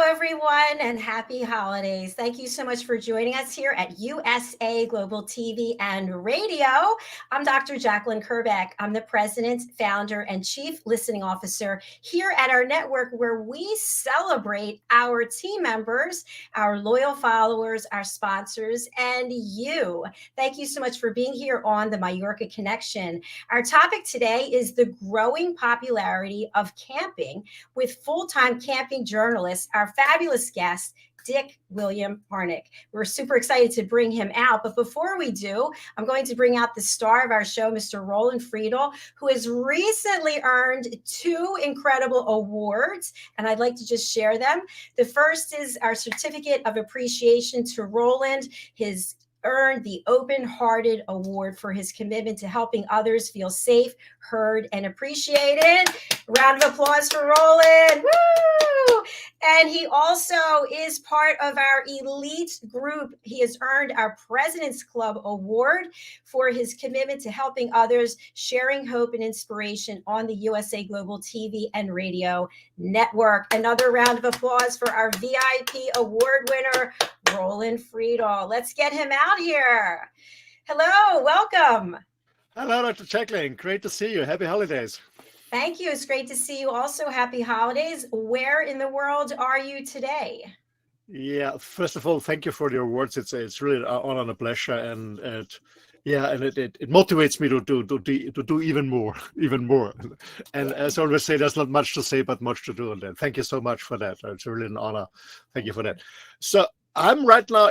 Hello, everyone, and happy holidays. Thank you so much for joining us here at USA Global TV and Radio. I'm Dr. Jacalyn KERBECK. I'm the president, founder, and chief listening officer here at our network, where we celebrate our team members, our loyal followers, our sponsors, and you. Thank you so much for being here on the Mallorca Connection. Our topic today is the growing popularity of camping with full-time camping journalist, our fabulous guest, Dick William Harinck. We're super excited to bring him out. But before we do, I'm going to bring out the star of our show, Mr. Roland.friedl, who has recently earned 2 incredible awards, and I'd like to just share them. The first is our certificate of appreciation to Roland. His earned the Open Hearted Award for his commitment to helping others feel safe, heard, and appreciated. Round of applause for Roland. Woo! And he also is part of our elite group. He has earned our President's Club Award for his commitment to helping others, sharing hope and inspiration on the USA Global TV and Radio Network. Another round of applause for our VIP award winner, Roland.friedl. Let's get him out here. Hello, welcome. Hello, Dr. Jacalyn. Great to see you. Happy holidays. Thank you. It's great to see you also. Happy holidays. Where in the world are you today? Yeah, first of all, thank you for the awards. It's really an honor and a pleasure, and it motivates me to do even more. And as I always say, there's not much to say, but much to do. And thank you so much for that. It's really an honor. Thank you for that. So I'm right now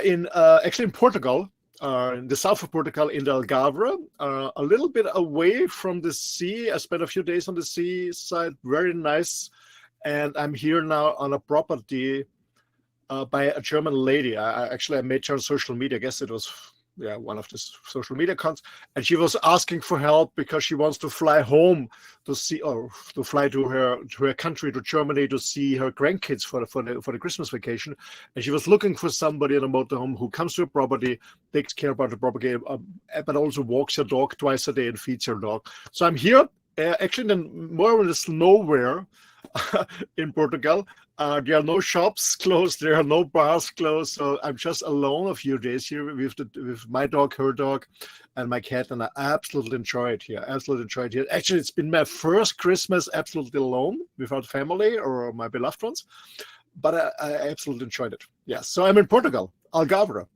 actually in Portugal. In the south of Portugal, in the Algarve, a little bit away from the sea. I spent a few days on the seaside, very nice. And I'm here now on a property by a German lady. I met her on social media. I guess it was one of the social media accounts, and she was asking for help because she wants to fly home to see, or to fly to her country, to Germany, to see her grandkids for the Christmas vacation. And she was looking for somebody in a motorhome who comes to a property, takes care about the property, but also walks your dog twice a day and feeds your dog. So I'm here, actually, more or less nowhere in Portugal. There are no shops closed, there are no bars closed, so I'm just alone a few days here with my dog, her dog, and my cat, and I absolutely enjoy it here. Actually, it's been my first Christmas absolutely alone, without family or my beloved ones, but I absolutely enjoyed it. Yeah, so I'm in Portugal, Algarve.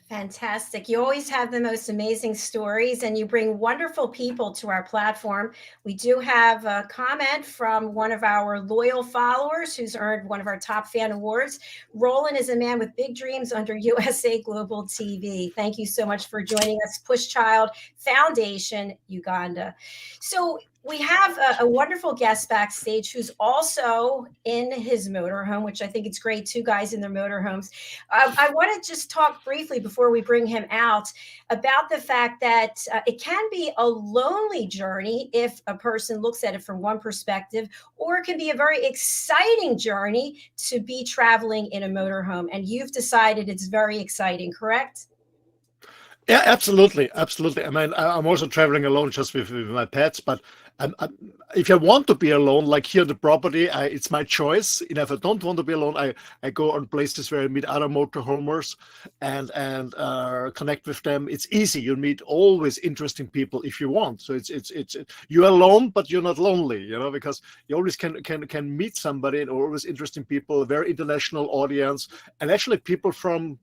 Fantastic. You always have the most amazing stories, and you bring wonderful people to our platform. We do have a comment from one of our loyal followers who's earned one of our top fan awards. Roland is a man with big dreams under USA Global TV. Thank you so much for joining us, Push Child Foundation, Uganda. So we have a wonderful guest backstage who's also in his motorhome, which I think it's great. 2 guys in their motorhomes. I want to just talk briefly before we bring him out about the fact that it can be a lonely journey if a person looks at it from one perspective, or it can be a very exciting journey to be traveling in a motorhome. And you've decided it's very exciting, correct? Yeah, absolutely. I mean, I'm also traveling alone just with my pets, but if I want to be alone, like here on the property, it's my choice. And if I don't want to be alone, I go on places where I meet other motorhomers and connect with them. It's easy. You meet always interesting people if you want. So it's you're alone, but you're not lonely, because you always can meet somebody, and always interesting people, a very international audience, and actually people from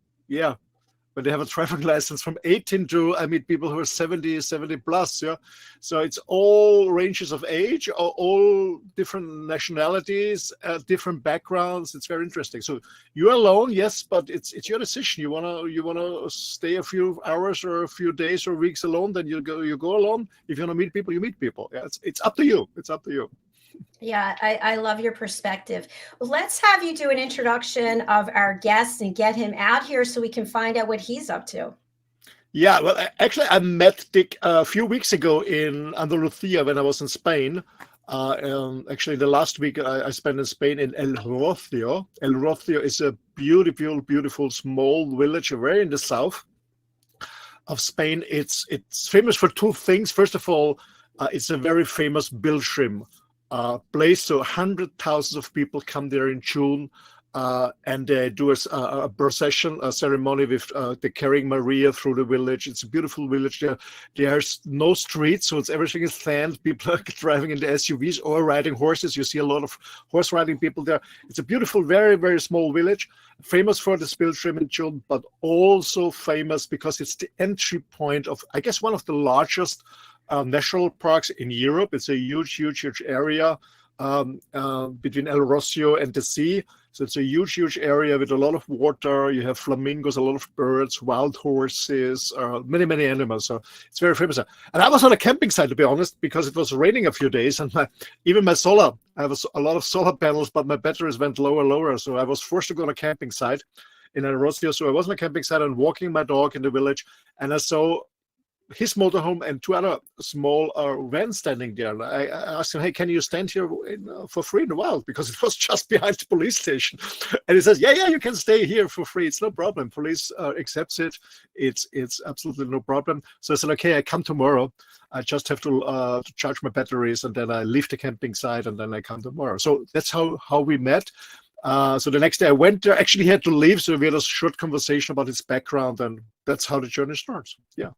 when they have a driving license from 18 to, I meet people who are 70 plus, So it's all ranges of age, all different nationalities, different backgrounds. It's very interesting. So you're alone, yes, but it's your decision. You wanna stay a few hours or a few days or weeks alone, then you go alone. If you wanna meet people, you meet people. Yeah, it's up to you. It's up to you. Yeah, I love your perspective. Let's have you do an introduction of our guest and get him out here so we can find out what he's up to. Yeah, well, actually, I met Dick a few weeks ago in Andalusia when I was in Spain. Actually, the last week I spent in Spain in El Rocio. El Rocio is a beautiful, beautiful small village, very in the south of Spain. It's famous for 2 things. First of all, it's a very famous pilgrim place. So hundreds of thousands of people come there in June and they do a procession, a ceremony with the carrying Maria through the village. It's a beautiful village. There's no streets, so everything is sand. People are driving in the SUVs or riding horses. You see a lot of horse riding people there. It's a beautiful, very, very small village, famous for the Spiltrim, but also famous because it's the entry point of, I guess, one of the largest national parks in Europe. It's a huge, huge, huge area between El Rocio and the sea. So it's a huge, huge area with a lot of water. You have flamingos, a lot of birds, wild horses, many, many animals. So it's very famous. And I was on a camping site, to be honest, because it was raining a few days. And even my solar, I have a lot of solar panels, but my batteries went lower, lower. So I was forced to go on a camping site in El Rocio. So I was on a camping site and walking my dog in the village. And I saw his motorhome and two other small vans standing there. And I asked him, hey, can you stand here for free in the wild? Because it was just behind the police station. And he says, yeah, you can stay here for free. It's no problem. Police accepts it. It's absolutely no problem. So I said, okay, I come tomorrow. I just have to charge my batteries, and then I leave the camping site, and then I come tomorrow. So that's how we met. So the next day I went there. Actually, he had to leave, so we had a short conversation about his background, and that's how the journey starts. Yeah.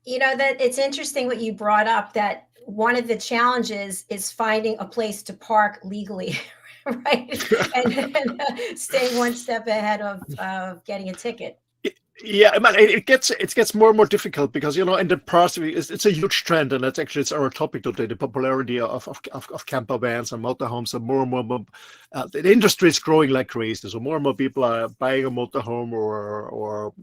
You know, that it's interesting what you brought up, that one of the challenges is finding a place to park legally, right? and staying one step ahead of getting a ticket. Yeah, it gets more and more difficult because, you know, in the past it's a huge trend, and it's our topic today. The popularity of camper vans and motorhomes, and more the industry is growing like crazy. So more and more people are buying a motorhome or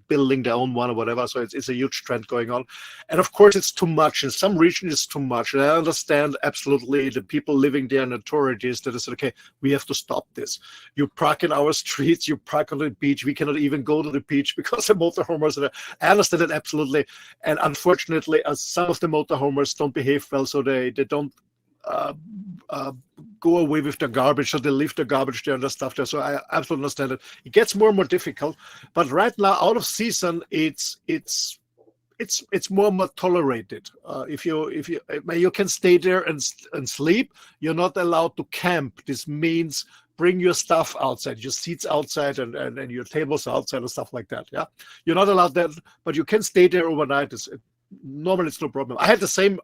building their own one or whatever. So it's a huge trend going on, and of course it's too much. In some regions it's too much, and I understand absolutely the people living there and authorities that say, okay, we have to stop this. You park in our streets, you park on the beach. We cannot even go to the beach because the motorhomers are there. I understand it absolutely, and unfortunately, some of the motorhomers don't behave well, so they don't go away with their garbage, so they leave their garbage there and the stuff there. So I absolutely understand it. It gets more and more difficult, but right now, out of season, it's more and more tolerated. If you can stay there and sleep, you're not allowed to camp. This means bring your stuff outside, your seats outside, and your tables outside and stuff like that. Yeah, you're not allowed that, but you can stay there overnight. Normally it's no problem. I had the same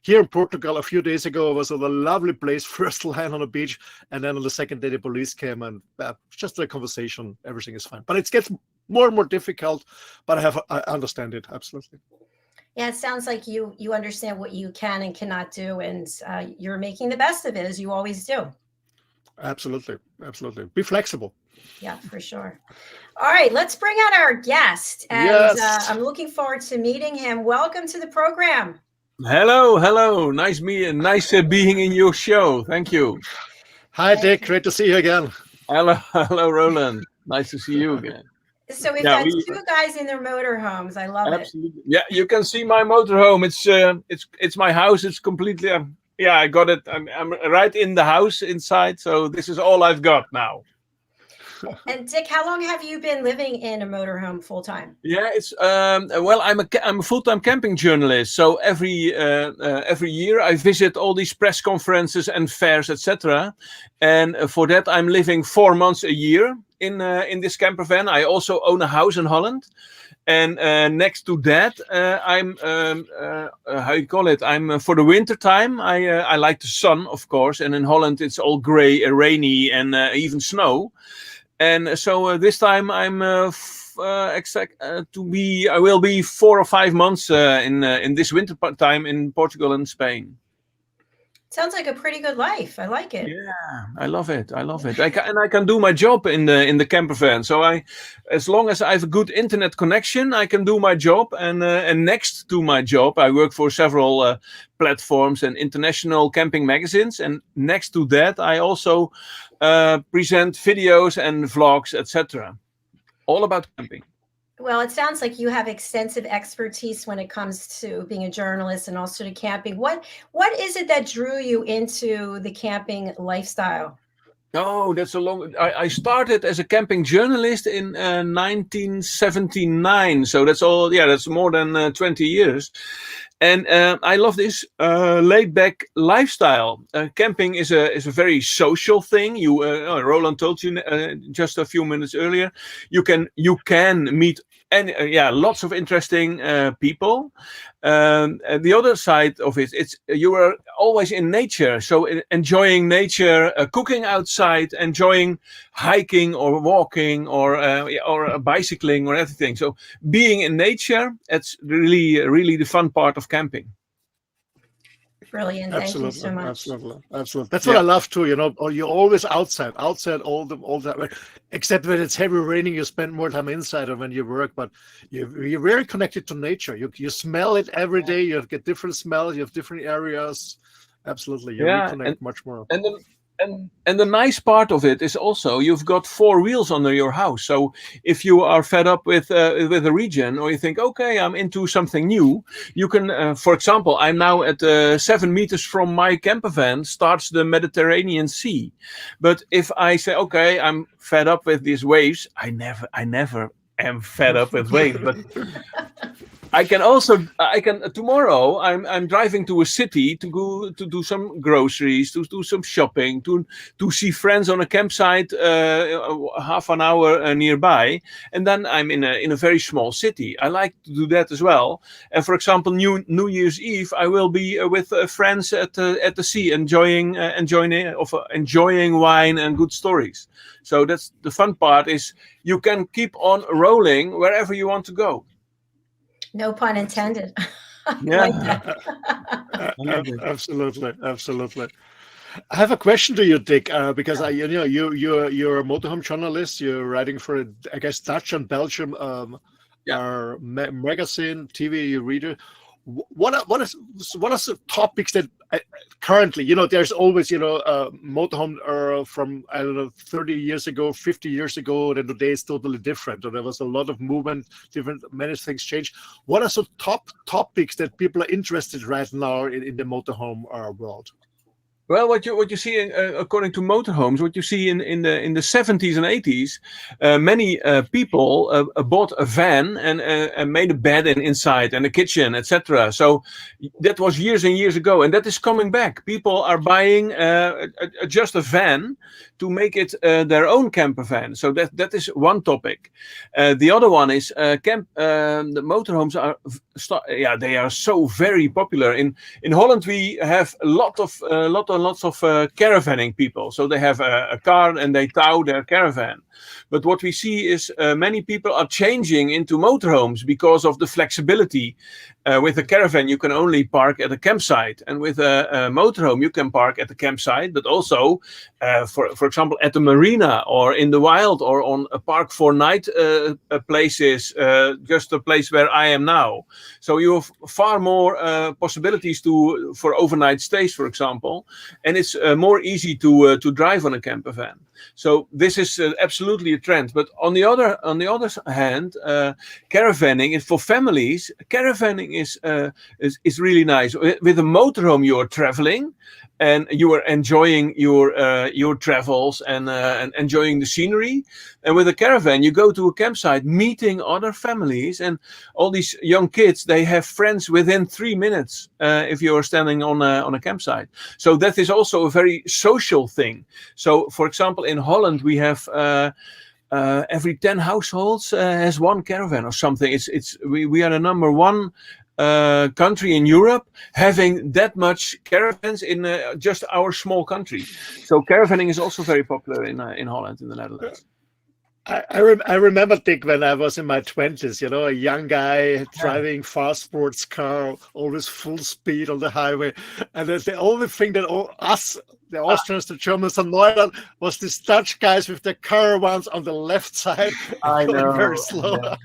here in Portugal a few days ago. It was a lovely place, first line on the beach, and then on the second day the police came, and just a conversation, everything is fine. But it gets more and more difficult, but I understand it absolutely. Yeah, it sounds like you understand what you can and cannot do, and you're making the best of it, as you always do. Absolutely. Be flexible. Yeah, for sure. All right, let's bring out our guest. And yes. I'm looking forward to meeting him. Welcome to the program. Hello. Nice being in your show. Thank you. Hi, Dick. Great to see you again. Hello, Roland. Nice to see you again. So we've got two guys in their motorhomes. I love absolutely. Yeah, you can see my motorhome. It's my house. It's completely. Yeah, I got it. I'm right in the house inside. So this is all I've got now. And Dick, how long have you been living in a motorhome full time? Yeah, it's well, I'm a full-time camping journalist. So every year I visit all these press conferences and fairs, etc. And for that I'm living 4 months a year in this camper van. I also own a house in Holland. And next to that, I'm how you call it? I'm for the winter time. I like the sun, of course. And in Holland, it's all gray, rainy, and even snow. And so this time I'm I will be 4 or 5 months in this winter time in Portugal and Spain. Sounds like a pretty good life. I like it. Yeah, I love it. I can do my job in the camper van. So as long as I have a good internet connection, I can do my job. And next to my job, I work for several platforms and international camping magazines. And next to that, I also present videos and vlogs, etc. All about camping. Well, it sounds like you have extensive expertise when it comes to being a journalist and also to camping. What is it that drew you into the camping lifestyle? Oh, that's a long. I started as a camping journalist in 1979, so that's all. Yeah, that's more than 20 years. And I love this laid-back lifestyle. Camping is a very social thing. Roland told you just a few minutes earlier. You can meet lots of interesting people. And the other side of it, you are always in nature, so enjoying nature, cooking outside, enjoying hiking or walking or bicycling or everything. So being in nature, it's really the fun part of camping. Brilliant. Thank you so much. Absolutely. That's what I love too. Or you're always outside all the except when it's heavy raining, you spend more time inside or when you work. But you're very connected to nature. You smell it every day. You get different smells. You have different areas. Absolutely, you reconnect much more. And the nice part of it is also you've got 4 wheels under your house. So if you are fed up with a region, or you think, okay, I'm into something new, you can, for example, I'm now at 7 meters from my camper van starts the Mediterranean Sea. But if I say, okay, I'm fed up with these waves, I never am fed up with waves, but I can tomorrow I'm driving to a city to go to do some groceries, to do some shopping, to see friends on a campsite half an hour nearby, and then I'm in a very small city. I like to do that as well. And for example, New Year's Eve I will be with friends at the sea, enjoying wine and good stories. So that's the fun part, is you can keep on rolling wherever you want to go. No pun intended. Yeah. Absolutely. I have a question to you, Dick, because you're a motorhome journalist. You're writing for, I guess, Dutch and Belgium magazine, TV reader. What are the topics that currently, there's always, motorhome from, I don't know, 30 years ago, 50 years ago, and today is totally different. So there was a lot of movement, many things changed. What are some top topics that people are interested right now in the motorhome world? Well, what you see, according to motorhomes, what you see in the 70s and 80s, many people bought a van and made a bed inside and a kitchen, etc. So that was years and years ago, and that is coming back. People are buying just a van to make it their own camper van. So that is one topic. The other one is the motorhomes they are so very popular. In Holland, we have lots of caravanning people. So they have a car and they tow their caravan. But what we see is many people are changing into motorhomes because of the flexibility. With a caravan, you can only park at a campsite, and with a motorhome, you can park at the campsite, but also, for example, at the marina or in the wild or on a park for night places, just a place where I am now. So you have far more possibilities for overnight stays, for example, and it's more easy to drive on a camper van. So this is absolutely a trend. But on the other hand, caravanning is for families. Caravanning is really nice. With a motorhome, you are traveling and you are enjoying your travels and enjoying the scenery. And with a caravan, you go to a campsite, meeting other families, and all these young kids, they have friends within 3 minutes if you are standing on a campsite. So that is also a very social thing. So, for example, in Holland, we have every 10 households has one caravan or something. We are the number one country in Europe having that much caravans in just our small country. So caravanning is also very popular in Holland, in the Netherlands. I remember, Dick, when I was in my 20s, a young guy driving fast sports car, always full speed on the highway. And the only thing that the Austrians, the Germans annoyed us was these Dutch guys with their caravans on the left side, going very slow. Yeah.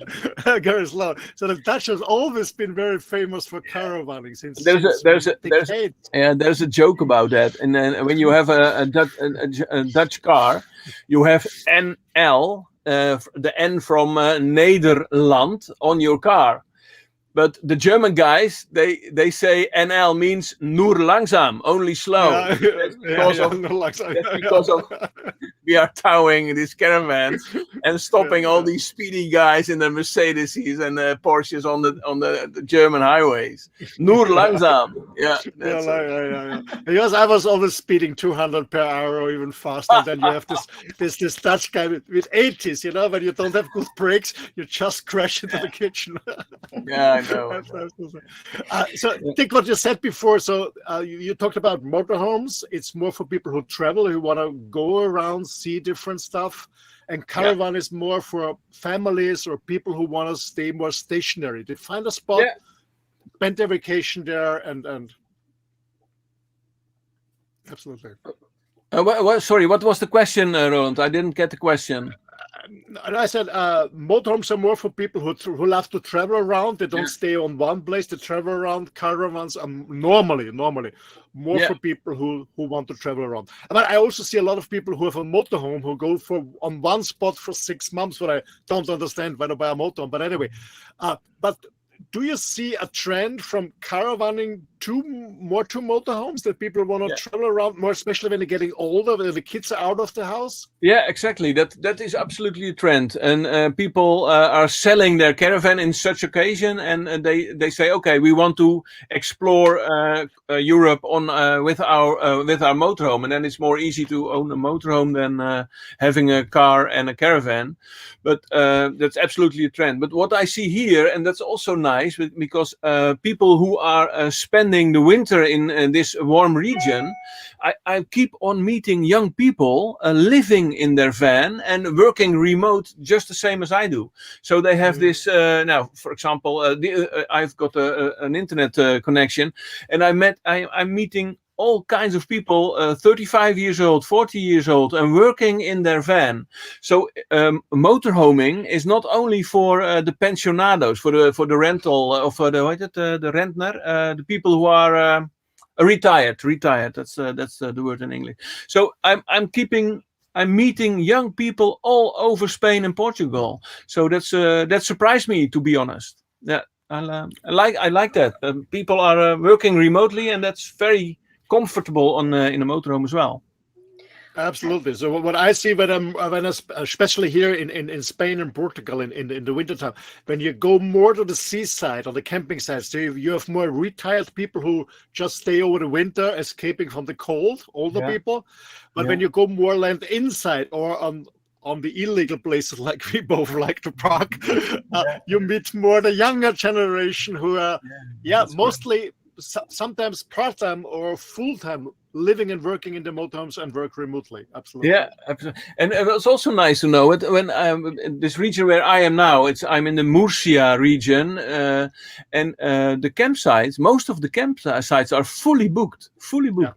Very slow. So the Dutch has always been very famous for caravanning since there's a joke about that. And then when you have a Dutch car, you have NL, the N from Nederland on your car. But the German guys, they say NL means nur langsam, only slow. Yeah, That's because yeah, of no, like so, that's because of we are towing these caravans and stopping all these speedy guys in the Mercedeses and the Porsches on the German highways. Nur langsam. Yeah, that's yeah. Because I was always speeding 200 per hour or even faster. And then you have this Dutch guy with 80s, you know, when you don't have good brakes, you just crash into the kitchen. yeah, I know. So think what you said before. So you talked about motorhomes. It's more for people who travel, who want to go around, see different stuff. And caravan is more for families or people who want to stay more stationary. They find a spot, spend their vacation there, and absolutely. Sorry, what was the question, Roland? I didn't get the question. And I said motorhomes are more for people who love to travel around. They don't stay on one place. They travel around. Caravans are normally more for people who want to travel around. But I also see a lot of people who have a motorhome who go on one spot for 6 months. What I don't understand why to buy a motorhome. But anyway, but do you see a trend from caravanning more to motorhomes, that people want to travel around more, especially when they're getting older, when the kids are out of the house? Yeah, exactly. That is absolutely a trend, and people are selling their caravan in such occasion, and they say, okay, we want to explore Europe with our motorhome, and then it's more easy to own a motorhome than having a car and a caravan. But that's absolutely a trend. But what I see here, and that's also nice, because people who are spending the winter in this warm region, I keep on meeting young people living in their van and working remote just the same as I do. So they have this now, for example, I've got an internet connection, and I'm meeting all kinds of people, 35 years old, 40 years old, and working in their van. So motorhoming is not only for the pensionados, for the rental, or for the rentner, the people who are retired. That's the word in English. So I'm meeting young people all over Spain and Portugal. So that surprised me, to be honest. Yeah, I like that. People are working remotely, and that's very comfortable in a motorhome as well. Absolutely. So what I see when I'm especially here in Spain and Portugal in the wintertime, when you go more to the seaside or the camping side, so you have more retired people who just stay over the winter, escaping from the cold, older people. But when you go more land inside or on the illegal places like we both like to park, you meet more the younger generation who are mostly sometimes part-time or full-time living and working in the motorhomes and work remotely. Absolutely. Yeah, absolutely. And it's also nice to know it when this region where I am now, I'm in the Murcia region, and the campsites, most of the campsites are fully booked. Yeah.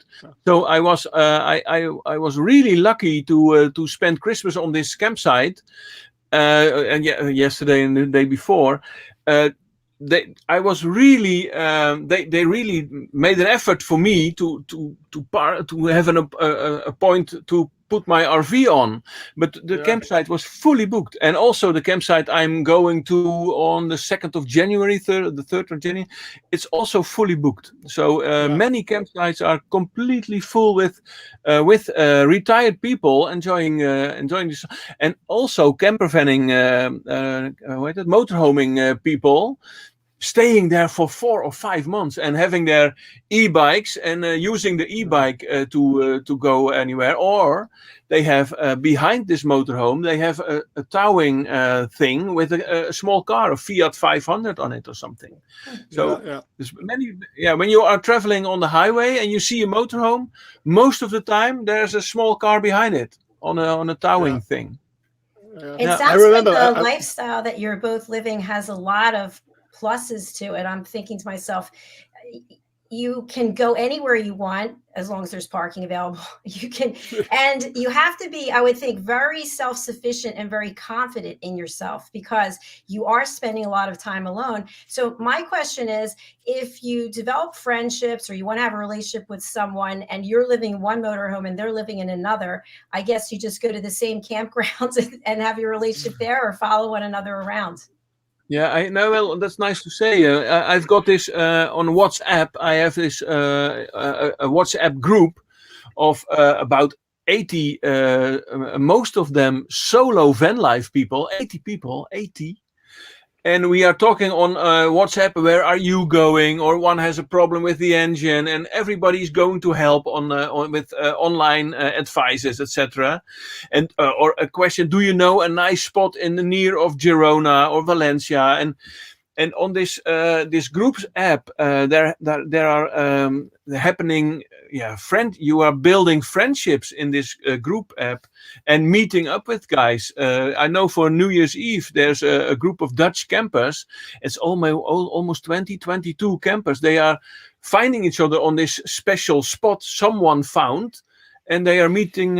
So I was really lucky to spend Christmas on this campsite, and yesterday and the day before. I was really. They really made an effort for me to have a point to put my RV on, but the campsite was fully booked, and also the campsite I'm going to on the 2nd of January, the 3rd of January, it's also fully booked. So many campsites are completely full with retired people enjoying this, and also campervanning, motorhoming people. Staying there for 4 or 5 months and having their e-bikes and using the e-bike to go anywhere. Or they have behind this motorhome, they have a towing thing with a small car, a Fiat 500 on it or something. So there's many. Yeah, when you are traveling on the highway and you see a motorhome, most of the time there's a small car behind it on a towing thing. It sounds like the lifestyle that you're both living has a lot of pluses to it. I'm thinking to myself, you can go anywhere you want as long as there's parking available. You can, and you have to be, I would think, very self-sufficient and very confident in yourself, because you are spending a lot of time alone. So my question is, if you develop friendships or you want to have a relationship with someone and you're living in one motorhome and they're living in another, I guess you just go to the same campgrounds and have your relationship there, or follow one another around. Yeah, I know. Well, that's nice to say. I've got this on WhatsApp. I have this a WhatsApp group of about 80, most of them solo van life people. 80 people, 80. And we are talking on WhatsApp. Where are you going? Or one has a problem with the engine, and everybody's going to help with online advices, etc. And or a question: do you know a nice spot in the near of Girona or Valencia? And on this this groups app, there are happening. Yeah, you are building friendships in this group app and meeting up with guys. I know for New Year's Eve there's a group of Dutch campers. It's almost 22 campers. They are finding each other on this special spot someone found, and they are meeting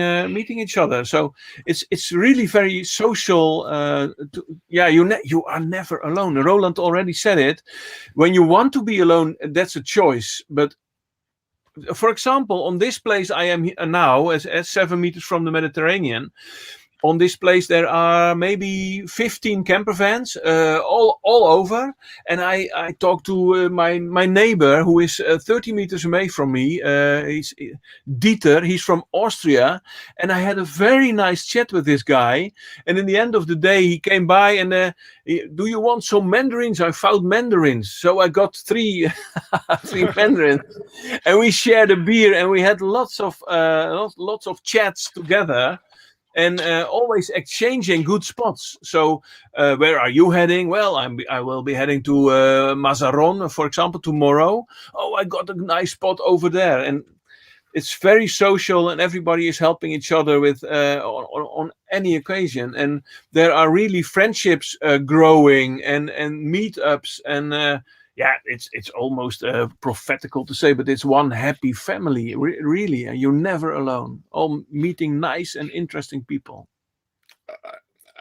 each other. So it's really very social. You are never alone. Roland already said it. When you want to be alone, that's a choice. But for example, on this place I am now, at 7 meters from the Mediterranean. On this place, there are maybe 15 camper vans all over. And I talked to my neighbor, who is 30 meters away from me. He's Dieter. He's from Austria. And I had a very nice chat with this guy. And in the end of the day, he came by and, do you want some mandarins? I found mandarins. So I got three mandarins. And we shared a beer, and we had lots of chats together. And always exchanging good spots. So, where are you heading? Well, I will be heading to Mazaron, for example, tomorrow. Oh, I got a nice spot over there, and it's very social, and everybody is helping each other with on any occasion. And there are really friendships growing and meetups and. Yeah, it's almost prophetical to say, but it's one happy family, really. And you're never alone. All meeting nice and interesting people.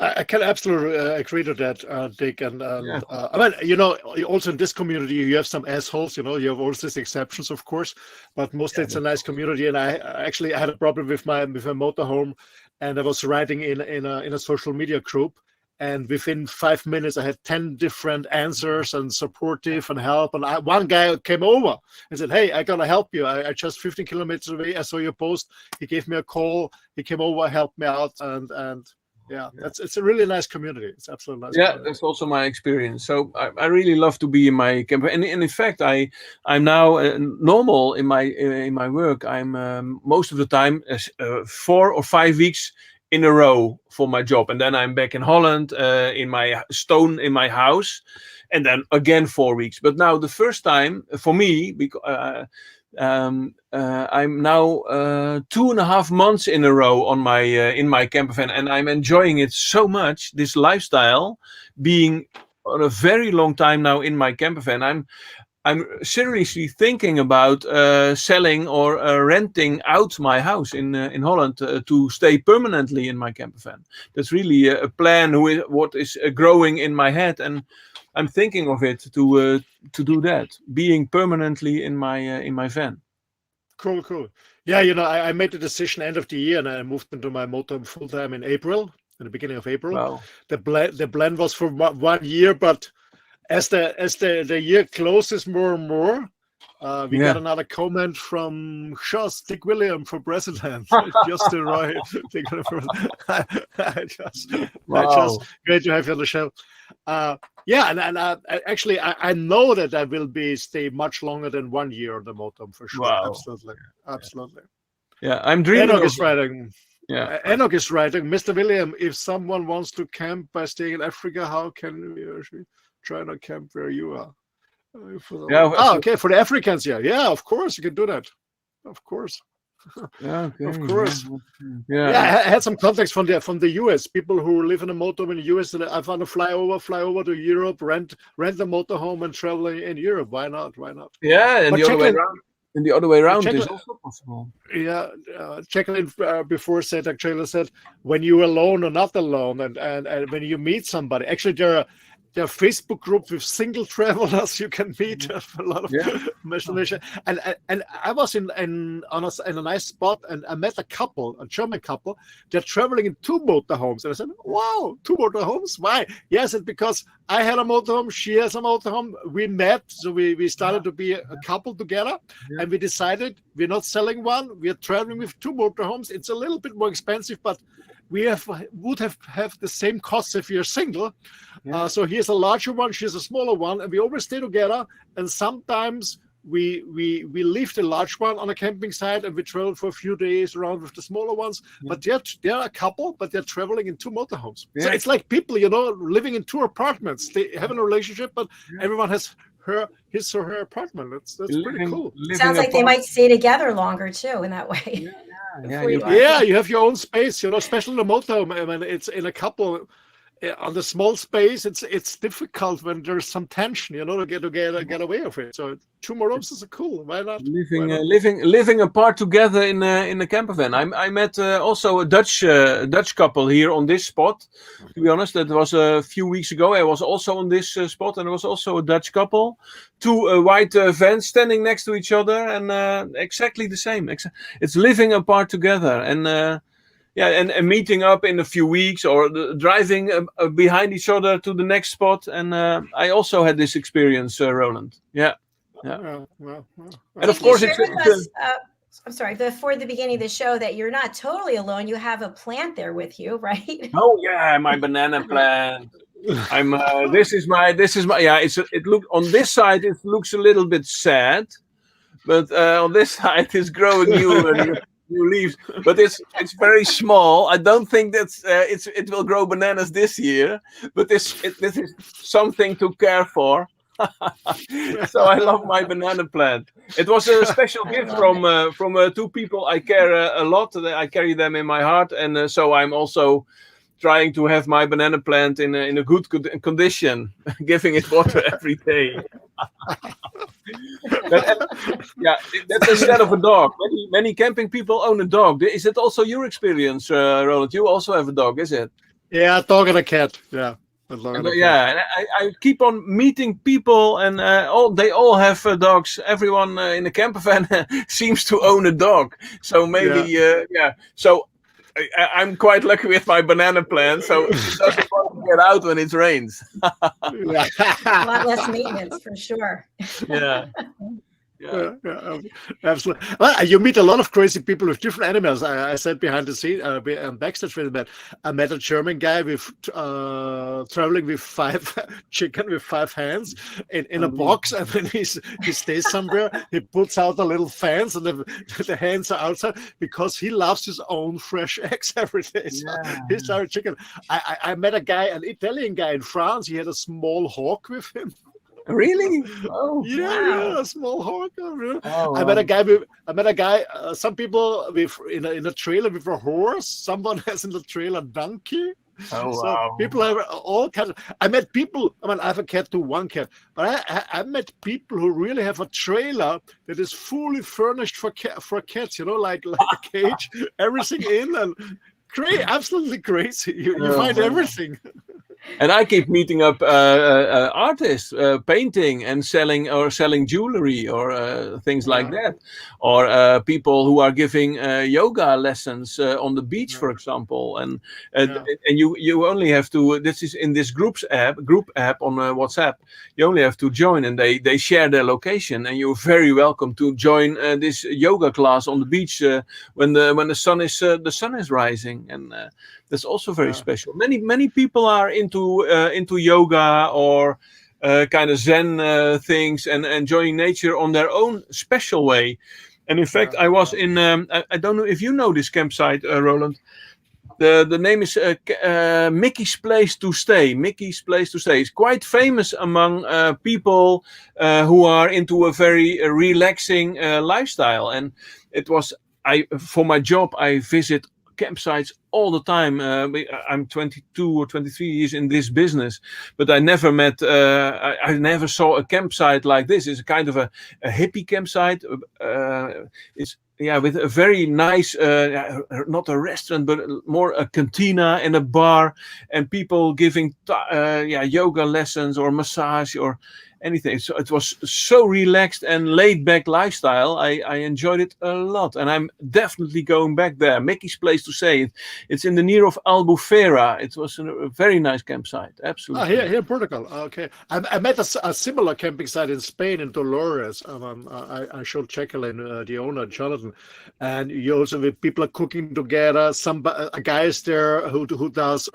I can absolutely agree to that, Dick. And Yeah. I mean, also in this community, you have some assholes. You have all these exceptions, of course, but mostly it's a nice community. And I had a problem with my motorhome, and I was writing in a social media group. And within 5 minutes, I had 10 different answers and supportive and help. And one guy came over and said, "Hey, I gotta help you. I just 15 kilometers away. I saw your post." He gave me a call. He came over, helped me out, and yeah, it's a really nice community. It's absolutely nice. Yeah, community. that's also my experience. So I really love to be in my camper, and in fact, I'm now normal in my work. I'm most of the time 4 or 5 weeks in a row for my job, and then I'm back in Holland in my house, and then again 4 weeks. But now the first time for me, because I'm now 2.5 months in a row on my in my camper van, and I'm enjoying it so much. This lifestyle, being on a very long time now in my camper van. I'm seriously thinking about selling or renting out my house in Holland to stay permanently in my camper van. That's really a plan. What is growing in my head, and I'm thinking of it to do that, being permanently in my van. Cool. Yeah, I made the decision end of the year, and I moved into my motorhome full time in April, in the beginning of April. Wow. The plan was for 1 year, but as the year closes more and more, we got another comment from DWvlogt for president. Just arrived. Just great to have you on the show. And actually, I know that I will stay much longer than 1 year on the motorhome for sure. Wow. Absolutely. Yeah, I'm dreaming. Enoch is writing. Yeah. Enoch is writing, Mr. William, if someone wants to camp by staying in Africa, how can we actually try to camp where you are? Okay, for the Africans, yeah, of course you can do that. Of course. Okay, of course. Yeah. I had some contacts from the US, people who live in a motorhome in the US. I found to fly over to Europe, rent the motorhome and travel in Europe. Why not? Yeah, and the other way around is also possible. Yeah, JACALYN before said, when you're alone or not alone, and when you meet somebody. Actually, there are there are Facebook groups with single travelers you can meet. A lot of information. And I was in a nice spot, and I met a couple, a German couple. They're traveling in 2 motorhomes, and I said, "Wow, 2 motorhomes? Why?" Yes, it's because I had a motorhome, she has a motorhome. We met, so we started to be a couple together, and we decided we're not selling one. We are traveling with 2 motorhomes. It's a little bit more expensive, but we would have the same costs if you're single. So here's a larger one, she's a smaller one, and we always stay together. And sometimes we leave the large one on a camping site and we travel for a few days around with the smaller ones. But they're a couple, but they're traveling in 2 motorhomes. So it's like people, living in 2 apartments. They have a relationship, but everyone has his or her apartment. That's pretty cool. Sounds like they might stay together longer too in that way. You have your own space, especially in a motorhome. I mean, it's in a couple on the small space. It's difficult when there's some tension, to get away of it. So 2 more rooms is cool. Why not? Living apart together in a camper van. I met also a Dutch couple here on this spot. To be honest, that was a few weeks ago. I was also on this spot, and there was also a Dutch couple. 2 white vans standing next to each other, and exactly the same. It's living apart together, and and meeting up in a few weeks, or driving behind each other to the next spot. And I also had this experience, Roland. And of course, I'm sorry, before the beginning of the show, that you're not totally alone. You have a plant there with you, right? Oh yeah, my banana plant. This is my. It look on this side. It looks a little bit sad, but on this side, it's growing new leaves. But it's very small. I don't think it will grow bananas this year. But this is something to care for. So I love my banana plant. It was a special gift from 2 people I care a lot. I carry them in my heart, and so I'm also trying to have my banana plant in a good condition, giving it water every day. That's instead of a dog. Many camping people own a dog. Is it also your experience, Roland? You also have a dog, is it? Yeah, a dog and a cat. Yeah. And I keep on meeting people, and they all have dogs. Everyone in the camper van seems to own a dog. So maybe, So I'm quite lucky with my banana plant, so it doesn't want to get out when it rains. A lot less maintenance, for sure. Absolutely. Well, you meet a lot of crazy people with different animals. I said behind the scene, backstage with that. I met a German guy with traveling with 5 chicken with 5 hands in a box, and when he stays somewhere, he puts out a little fence, and the hands are outside because he loves his own fresh eggs every day. So he's our chicken. I met a guy, an Italian guy in France. He had a small hawk with him. Really? Oh, yeah, a small hawk. I met a guy. Some people in a trailer with a horse. Someone has in the trailer a donkey. People have all kinds of. I met people. I mean, I have a cat too, 1 cat, but I met people who really have a trailer that is fully furnished for cats. Like a cage, everything in, and absolutely crazy. You find everything. And I keep meeting up artists, painting and selling jewelry or things like that, or people who are giving yoga lessons on the beach, for example. And you only have to. This is in this group app on WhatsApp. You only have to join, and they share their location, and you're very welcome to join this yoga class on the beach when the sun is rising, and that's also very special. Many people are into yoga or kind of Zen things and enjoying nature on their own special way. And in fact, I was in. I don't know if you know this campsite, Roland. The name is Mickey's Place to Stay. Mickey's Place to Stay is quite famous among people who are into a very relaxing lifestyle. And it was for my job. I visit campsites all the time. I'm 22 or 23 years in this business, but I never met. I never saw a campsite like this. It's kind of a hippie campsite. with a very nice, not a restaurant, but more a cantina and a bar, and people giving yoga lessons or massage or anything. So it was so relaxed and laid back lifestyle. I enjoyed it a lot, and I'm definitely going back there. Mickey's place to say it. It's in the near of Albufeira. It was a very nice campsite. Absolutely. Here in Portugal. Okay, I met a similar camping site in Spain in Dolores. I showed JACALYN, the owner, Jonathan, and you also with people are cooking together. A guy is there who does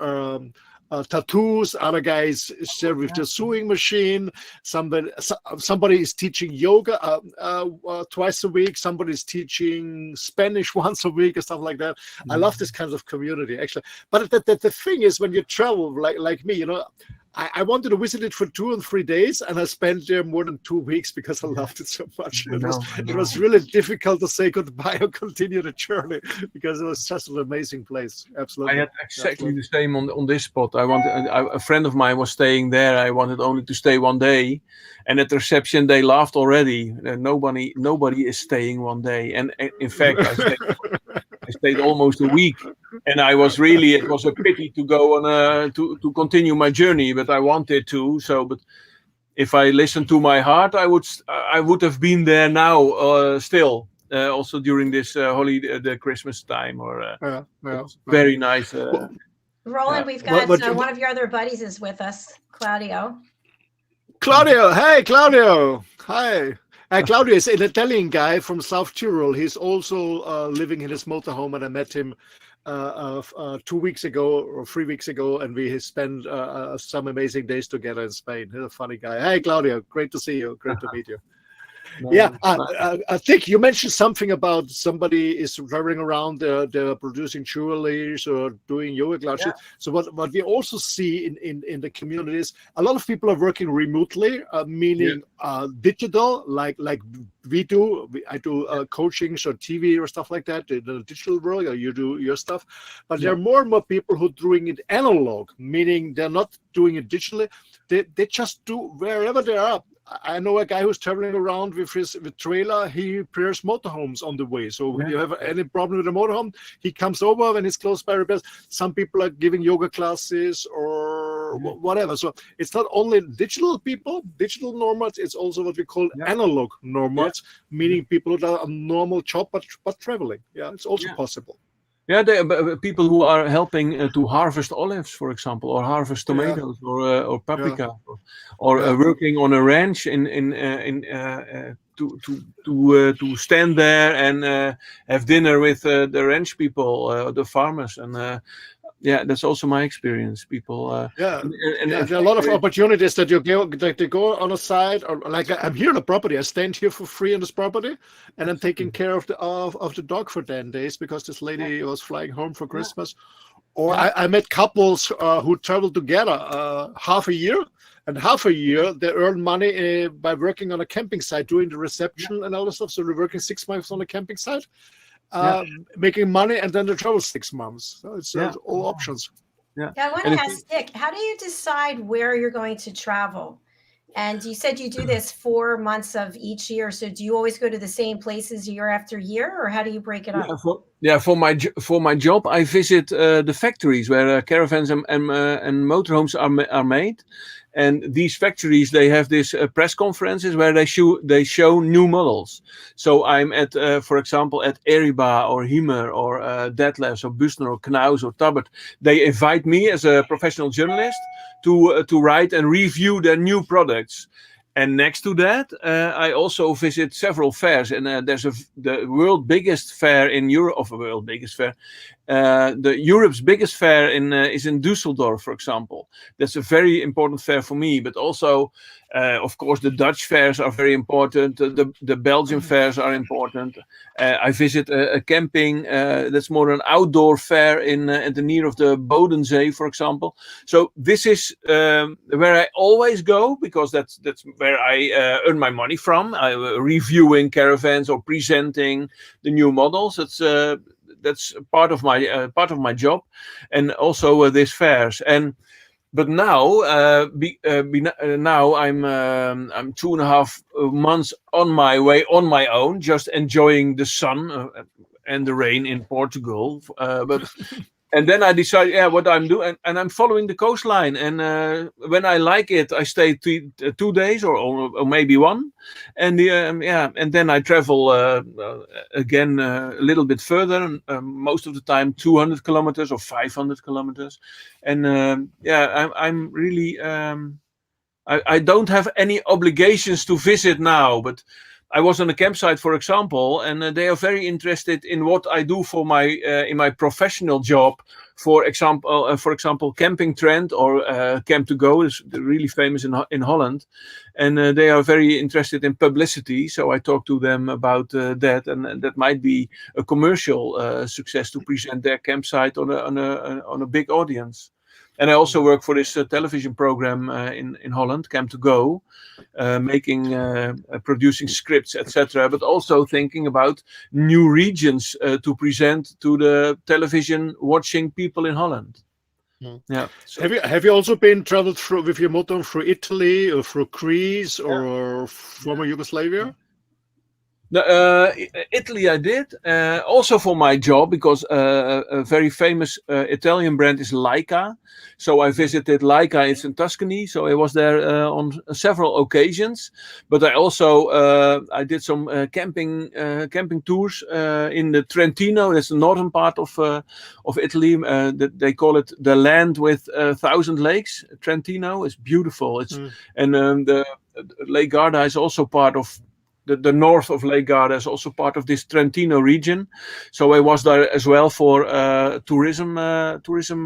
tattoos. Other guys is there with the sewing machine. Somebody is teaching yoga twice a week. Somebody is teaching Spanish once a week or stuff like that. I love this kind of community, actually. But the thing is, when you travel like me, I wanted to visit it for 2 and 3 days, and I spent there more than 2 weeks because I loved it so much. It was really difficult to say goodbye or continue the journey because it was just an amazing place. Absolutely. I had exactly the same on this spot. A friend of mine was staying there. I wanted only to stay 1 day, and at the reception they laughed already. Nobody is staying 1 day, and in fact I stayed almost a week, and it was a pity to go on to continue my journey, but I wanted to. But if I listened to my heart, I would have been there now still, also during this holiday, the Christmas time, or very nice. Roland, we've got one of your other buddies is with us, Claudio. Claudio, hey Claudio, hi. Claudio is an Italian guy from South Tyrol. He's also living in his motorhome, and I met him 2 weeks ago or 3 weeks ago, and we spent some amazing days together in Spain. He's a funny guy. Hey, Claudio, great to see you. Great to meet you. I think you mentioned something about somebody is traveling around, they're producing jewelries or doing yoga classes. Yeah. So what we also see in the communities, a lot of people are working remotely, meaning digital, like we do. I do coachings or TV or stuff like that in the digital world, or you do your stuff. But there are more and more people who are doing it analog, meaning they're not doing it digitally. They just do wherever they are. I know a guy who's traveling around with his trailer. He repairs motorhomes on the way. So when you have any problem with a motorhome, he comes over when it's close by repairs. Some people are giving yoga classes or whatever. So it's not only digital people, digital nomads. It's also what we call analog nomads, meaning people who are a normal job but traveling. Yeah, it's also possible. Yeah, people who are helping to harvest olives, for example, or harvest tomatoes or paprika, or working on a ranch to stand there and have dinner with the ranch people, the farmers, and that's also my experience. People, and there are a lot of opportunities that they go on a side, or like I'm here on a property. I stand here for free on this property, and I'm taking care of the dog for 10 days because this lady was flying home for Christmas. Or I met couples who traveled together half a year, and half a year they earn money by working on a camping site, doing the reception and all the stuff. So they're working 6 months on a camping site. Making money, and then they travel 6 months. So it's all options. I want to ask Dick, how do you decide where you're going to travel? And you said you do this 4 months of each year. So do you always go to the same places year after year, or how do you break it up? For my job, I visit the factories where caravans and motorhomes are made. And these factories, they have these press conferences where they show new models. So I'm at, for example, at Eriba or Hymer or Detlefs or Büsner or Knaus or Tabbert. They invite me as a professional journalist to write and review their new products. And next to that, I also visit several fairs. And there's the world's biggest fair in Europe, Europe's biggest fair is in Düsseldorf, for example. That's a very important fair for me. But also, of course, the Dutch fairs are very important. The Belgian fairs are important. I visit a camping that's more an outdoor fair at the near of the Bodensee, for example. So this is where I always go, because that's where I earn my money from. Reviewing caravans or presenting the new models. That's part of my job, and also these fairs. And but now, now I'm 2.5 months on my way on my own, just enjoying the sun and the rain in Portugal. But and then I decided, yeah, what I'm doing, and I'm following the coastline. And when I like it, I stay 2 days or maybe one, and yeah, and then I travel again a little bit further. Most of the time, 200 kilometers or 500 kilometers, and yeah, I'm really. I don't have any obligations to visit now, but I was on a campsite, for example, and they are very interested in what I do for my in my professional job. For example, Camping Trend or Camp to Go is really famous in Holland, and they are very interested in publicity. So I talk to them about that, and that might be a commercial success to present their campsite on a big audience. And I also work for this television program in Holland, Camp to Go, producing scripts, etc. But also thinking about new regions to present to the television watching people in Holland. Mm. Yeah. So. Have you also been traveled through with your motorhome through Italy or through Greece or former Yugoslavia? Italy I did, also for my job, because a very famous Italian brand is Leica. So I visited Leica, it's in Tuscany, so I was there on several occasions. But I also I did some camping tours in the Trentino, that's the northern part of Italy. They call it the land with 1,000 lakes. Trentino is beautiful. And the Lake Garda is also part of the north of Lake Garda is also part of this Trentino region. So I was there as well for tourism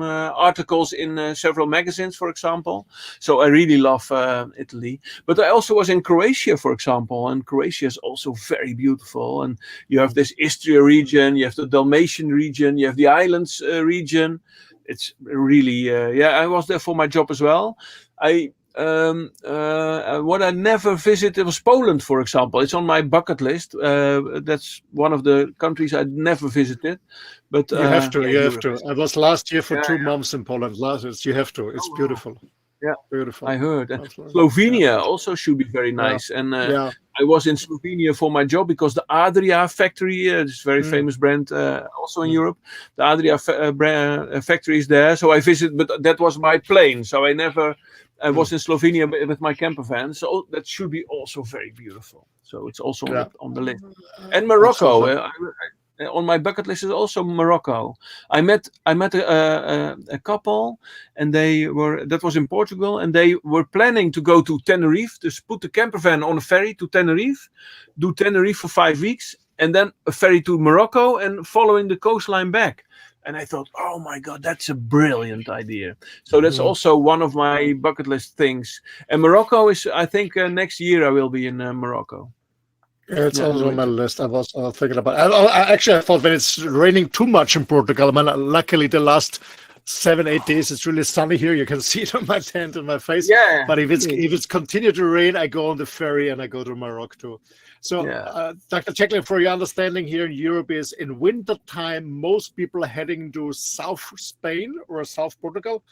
articles in several magazines, for example. So I really love Italy. But I also was in Croatia, for example, and Croatia is also very beautiful. And you have this Istria region, you have the Dalmatian region, you have the islands region. It's really, yeah, I was there for my job as well. What I never visited was Poland, for example. It's on my bucket list. That's one of the countries I never visited. But you have to. You have to. I was last year for 2 months in Poland. You have to. It's beautiful. Yeah, beautiful. I heard. And Slovenia also should be very nice. And I was in Slovenia for my job because the Adria factory, this very famous brand, also in Europe, the Adria factory is there. So I visited, but that was by plane. So I was in Slovenia with my camper van, so that should be also very beautiful. So it's also on the list. And Morocco, on my bucket list is also Morocco. I met a couple, and that was in Portugal, and they were planning to go to Tenerife, to put the camper van on a ferry to Tenerife, do Tenerife for 5 weeks, and then a ferry to Morocco, and following the coastline back. And I thought, oh my God, that's a brilliant idea. So that's also one of my bucket list things. And Morocco is, I think, next year I will be in Morocco. Yeah, it's also on my list. I was thinking about it. I thought when it's raining too much in Portugal, luckily the last 7-8 days it's really sunny here. You can see it on my tent and my face. Yeah. But if it's continued to rain, I go on the ferry and I go to Morocco too. So, Dr. JACALYN, for your understanding, here in Europe is in winter time, most people are heading to South Spain or South Portugal.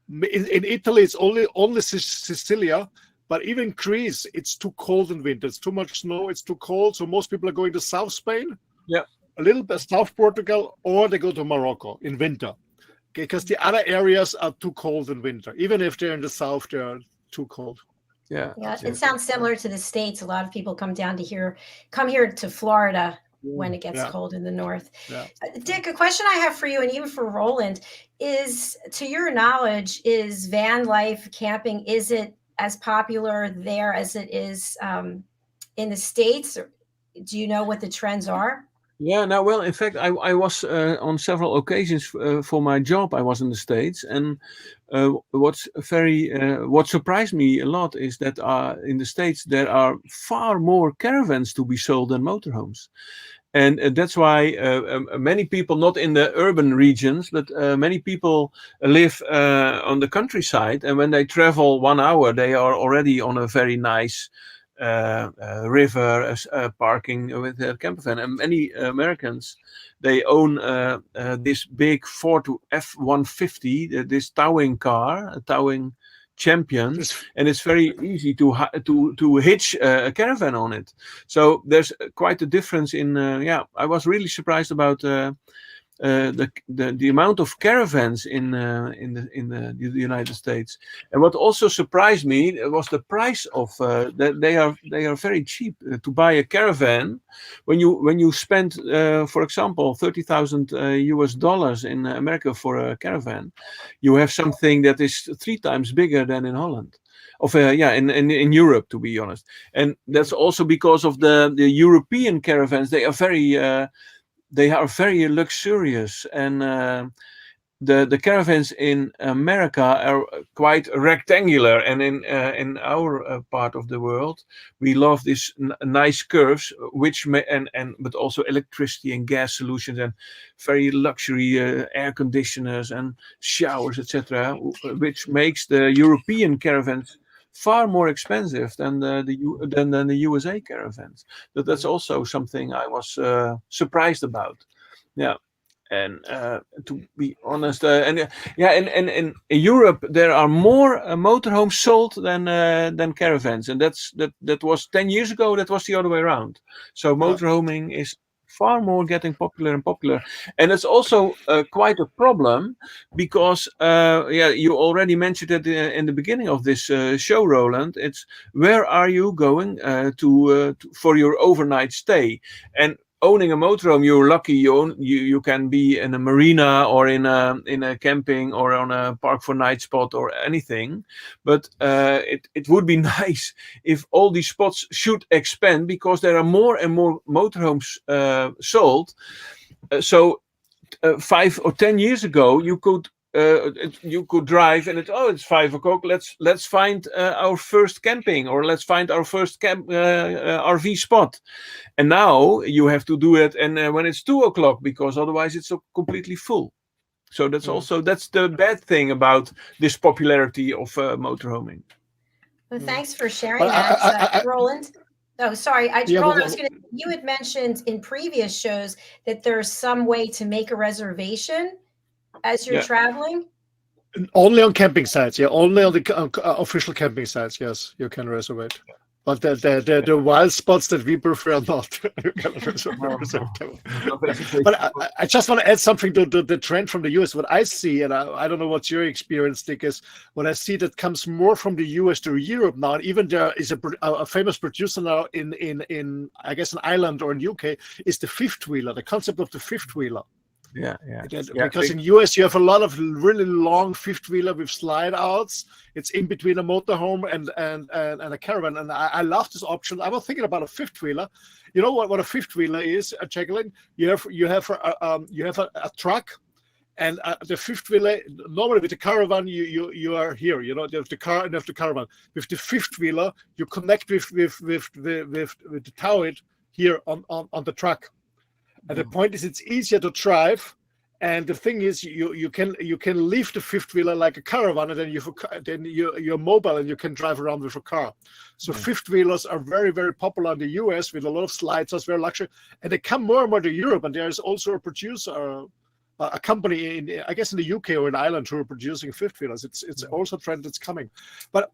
In Italy, it's only Sicilia, but even Greece, it's too cold in winter. It's too much snow. It's too cold. So most people are going to South Spain, a little bit South Portugal, or they go to Morocco in winter, because the other areas are too cold in winter. Even if they're in the south, they are too cold. Yeah, it sounds similar to the States. A lot of people come here to Florida when it gets cold in the north. Dick, a question I have for you, and even for Roland, is, to your knowledge, is van life, camping, is it as popular there as it is in the States? Or do you know what the trends are? Yeah, no, well, in fact, I was on several occasions for my job. I was in the States, and what surprised me a lot is that in the States there are far more caravans to be sold than motorhomes, and that's why many people, not in the urban regions, but many people live on the countryside, and when they travel 1 hour, they are already on a very nice river parking with a camper van. And many Americans, they own this big Ford F-150, this towing car, a towing champion, and it's very easy to hitch a caravan on it. So there's quite a difference in. I was really surprised about the amount of caravans in the United States. And what also surprised me was the price of they are very cheap to buy a caravan. When you spend for example $30,000 in America for a caravan, you have something that is 3 times bigger than in Holland. In Europe, to be honest. And that's also because of the European caravans. They are very luxurious, and the caravans in America are quite rectangular. And in our part of the world, we love these nice curves, but also electricity and gas solutions, and very luxury air conditioners and showers, etc., which makes the European caravans far more expensive than the USA caravans. But that's also something I was surprised about. Yeah, and to be honest, in Europe there are more motorhomes sold than caravans, and that was 10 years ago. That was the other way around. So motorhoming is far more getting popular and popular, and it's also quite a problem because you already mentioned it in the beginning of this show, Roland. It's where are you going to for your overnight stay? And owning a motorhome, you're lucky. You can be in a marina or in a camping or on a park for night spot or anything. But it would be nice if all these spots should expand, because there are more and more motorhomes sold. So 5 or 10 years ago, you could drive and it's 5 o'clock. Let's find our first camping, or let's find our first RV spot. And now you have to do it and when it's 2 o'clock, because otherwise it's completely full. So that's the bad thing about this popularity of motorhoming. Well, thanks for sharing that, Roland. Oh, sorry. Roland, you had mentioned in previous shows that there's some way to make a reservation as you're traveling. Only on camping sites, only on the official camping sites. Yes, you can reserve. But the wild spots that we prefer not. But I just want to add something to the trend from the US. What I see, and I don't know what's your experience, Dick, is what I see that comes more from the US to Europe now. And even there is a famous producer now in I guess in Ireland or in UK, is the fifth wheeler. The concept of the fifth wheeler. Yeah. Because in US you have a lot of really long fifth wheeler with slide outs. It's in between a motorhome and a caravan, and I love this option. I was thinking about a fifth wheeler. You know what a fifth wheeler is, JACALYN? You have a truck, and the fifth wheeler. Normally with the caravan you are here. You have the car and you have the caravan. With the fifth wheeler you connect with the tow here on the truck. And the point is, it's easier to drive, and the thing is, you can leave the fifth wheeler like a caravan, and then you're mobile and you can drive around with a car. So fifth wheelers are very, very popular in the US with a lot of slides. It's very luxury, and they come more and more to Europe. And there is also a producer, a company in I guess in the UK or in Ireland who are producing fifth wheelers. It's also a trend that's coming. But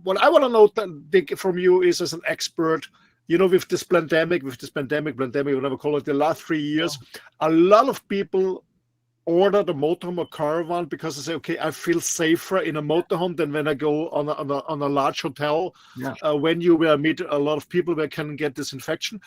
what I want to know, Dick, from you is as an expert. With this pandemic, whatever call it, the last 3 years, a lot of people order the motorhome or caravan because they say, okay, I feel safer in a motorhome than when I go on a large hotel. When you will meet a lot of people where can get this infection.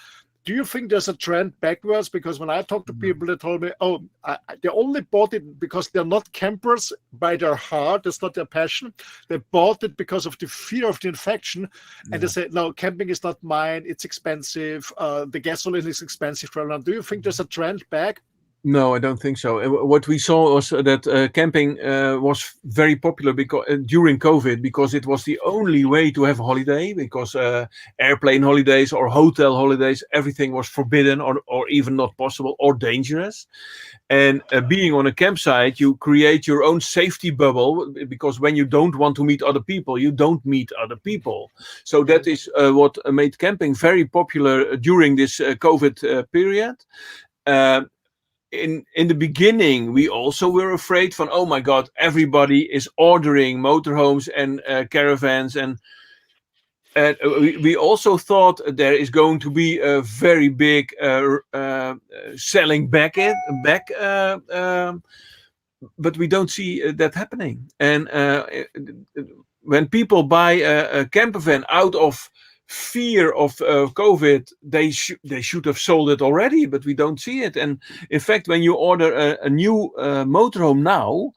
Do you think there's a trend backwards? Because when I talk to people, they told me, they only bought it because they're not campers by their heart. That's not their passion. They bought it because of the fear of the infection. And they say, no, camping is not mine. It's expensive. The gasoline is expensive. Do you think there's a trend back? No, I don't think so. What we saw was that camping was very popular because during COVID, because it was the only way to have a holiday. Because airplane holidays or hotel holidays, everything was forbidden or even not possible or dangerous. And being on a campsite, you create your own safety bubble, because when you don't want to meet other people, you don't meet other people. So that is what made camping very popular during this COVID period. In the beginning, we also were afraid from, oh my God, everybody is ordering motorhomes and caravans, and we also thought there is going to be a very big selling back, but we don't see that happening. And when people buy a camper van out of fear of COVID, they should have sold it already, but we don't see it. And in fact, when you order a new motorhome now,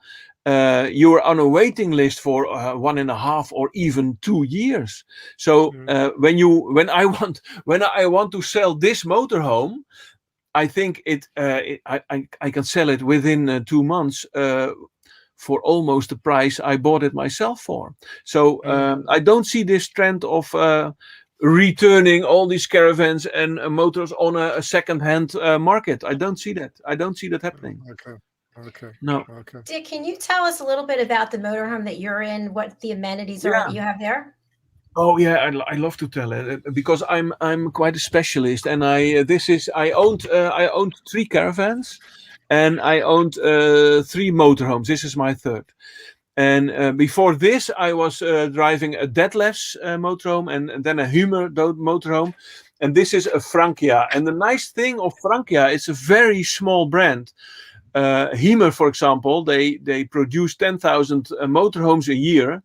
you're on a waiting list for 1.5 or even 2 years. So when I want to sell this motorhome, I think I can sell it within 2 months. For almost the price I bought it myself for. So I don't see this trend of returning all these caravans and motors on a second-hand market. I don't see that. I don't see that happening. Okay. No. Okay. Dick, can you tell us a little bit about the motorhome that you're in? What the amenities are that you have there? Oh yeah, I love to tell it because I'm quite a specialist, and I owned 3 caravans. And I owned 3 motorhomes. This is my 3rd. And before this, I was driving a Detlef's motorhome and then a Hummer motorhome. And this is a Francia. And the nice thing of Francia, it's a very small brand. Hummer, for example, they produce 10,000 motorhomes a year.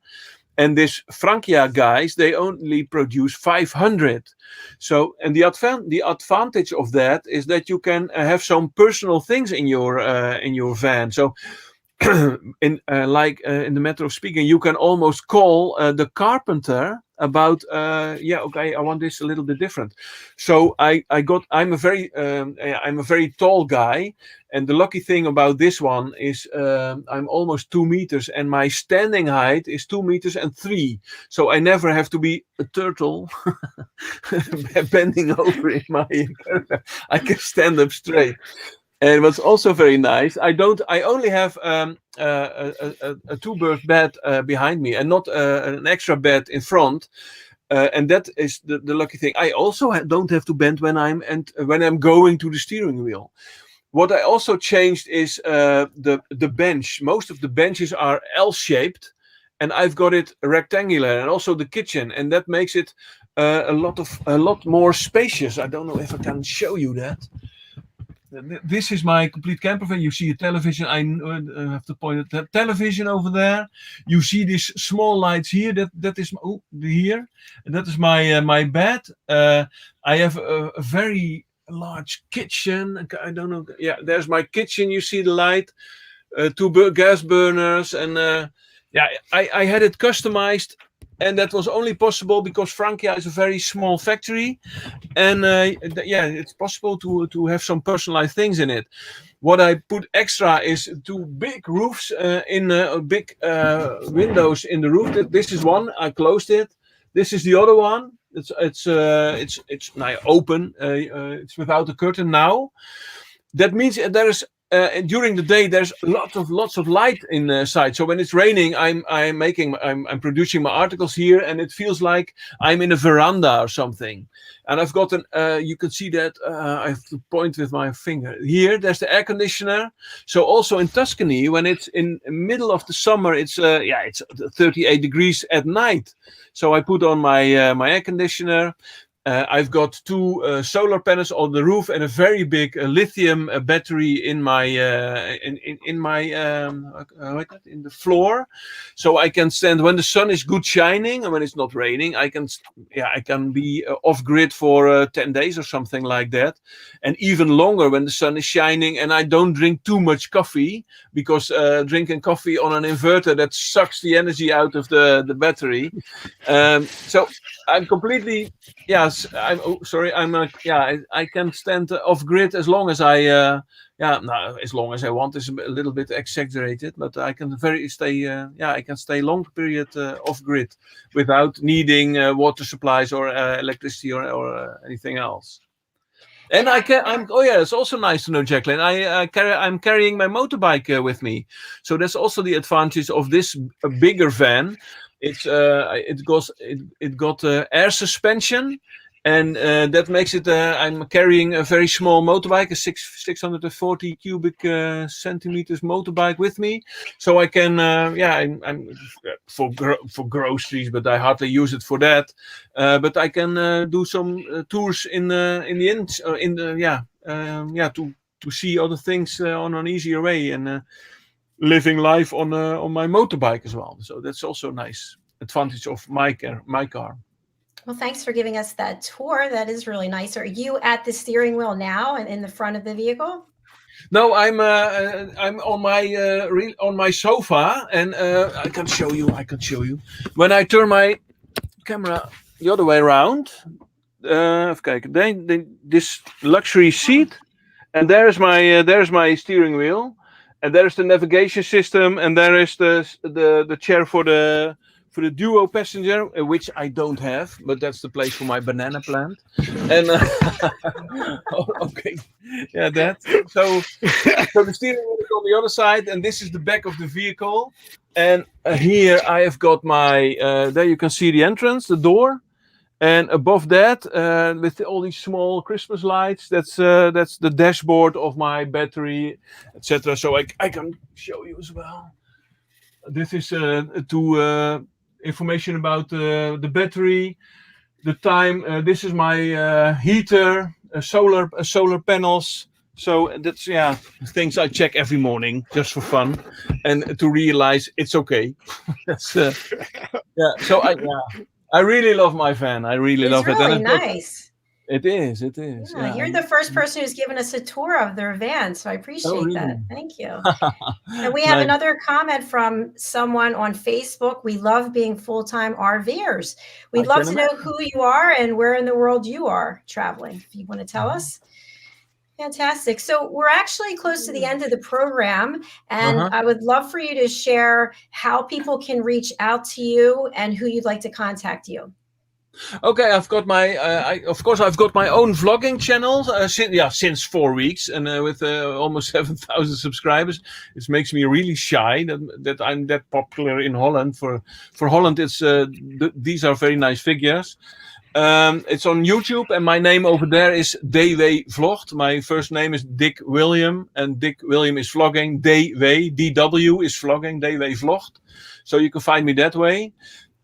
And this Francia guys, they only produce 500. So, and the advantage of that is that you can have some personal things in your van. So, in the matter of speaking, you can almost call the carpenter about I want this a little bit different. So I'm a very tall guy, and the lucky thing about this one is I'm almost 2 meters, and my standing height is 2 meters and 3. So I never have to be a turtle bending over in my I can stand up straight. And what's also very nice, I only have a 2-berth bed behind me, and not an extra bed in front. And that is the lucky thing. I also don't have to bend when I'm going to the steering wheel. What I also changed is the bench. Most of the benches are L-shaped, and I've got it rectangular, and also the kitchen, and that makes it a lot more spacious. I don't know if I can show you that. This is my complete camper van. You see a television. I have to point at the television over there. You see these small lights here. That is here. That is my bed. I have a very large kitchen. I don't know. Yeah, there's my kitchen. You see the light. 2 gas burners, and I had it customized. And that was only possible because Francia is a very small factory, and it's possible to have some personalized things in it. What I put extra is 2 big roofs in big windows in the roof. This is one. I closed it. This is the other one. It's now open. It's without a curtain now. That means there is. During the day, there's lots of light inside. So when it's raining, I'm producing my articles here, and it feels like I'm in a veranda or something. And I've got you can see that I have to point with my finger here. There's the air conditioner. So also in Tuscany, when it's in the middle of the summer, it's 38 degrees at night. So I put on my air conditioner. I've got 2 solar panels on the roof and a very big lithium battery in my in the floor, so I can stand when the sun is good shining, and when it's not raining, I can be off grid for 10 days or something like that, and even longer when the sun is shining. And I don't drink too much coffee, because drinking coffee on an inverter, that sucks the energy out of the battery. So I'm completely I'm sorry. I can stand off grid as long as I. As long as I want is a little bit exaggerated, but I can I can stay long period off grid without needing water supplies or electricity or anything else. And it's also nice to know, Jacqueline. I'm carrying my motorbike with me, so that's also the advantage of this bigger van. It got air suspension, and that makes it. I'm carrying a very small motorbike, a 640 cubic centimeters motorbike with me, so I can. I'm for groceries, but I hardly use it for that. But I can do some tours to see other things on an easier way and. Living life on my motorbike as well. So that's also a nice advantage of my car. Well, thanks for giving us that tour. That is really nice. Are you at the steering wheel now and in the front of the vehicle? No, I'm on my sofa, and I can show you. When I turn my camera the other way around, this luxury seat, and there's my steering wheel. And there's the navigation system, and there is the chair for the duo passenger, which I don't have, but that's the place for my banana plant. And okay, yeah, that. So the steering wheel is on the other side, and this is the back of the vehicle. And here I have got my. There you can see the entrance, the door. And above that, with all these small Christmas lights, that's the dashboard of my battery, etc. So I can show you as well. This is information about the battery, the time. This is my heater, solar panels. So that's things I check every morning just for fun, and to realize it's okay. That's So I really love my van. I really love it. It's really nice. It is. Yeah, you're the first person who's given us a tour of their van, so I appreciate that. Thank you. And we have another comment from someone on Facebook. We love being full-time RVers. We'd love to know who you are and where in the world you are traveling. If you want to tell us. Fantastic. So we're actually close to the end of the program, and I would love for you to share how people can reach out to you and who you'd like to contact you. Okay, I've got my. I've got my own vlogging channel since 4 weeks, and with almost 7,000 subscribers. It makes me really shy that I'm that popular in Holland. For Holland, these are very nice figures. It's on YouTube, and my name over there is DWvlogt. My first name is Dick William, and Dick William is vlogging. DW is vlogging. DWvlogt. So you can find me that way.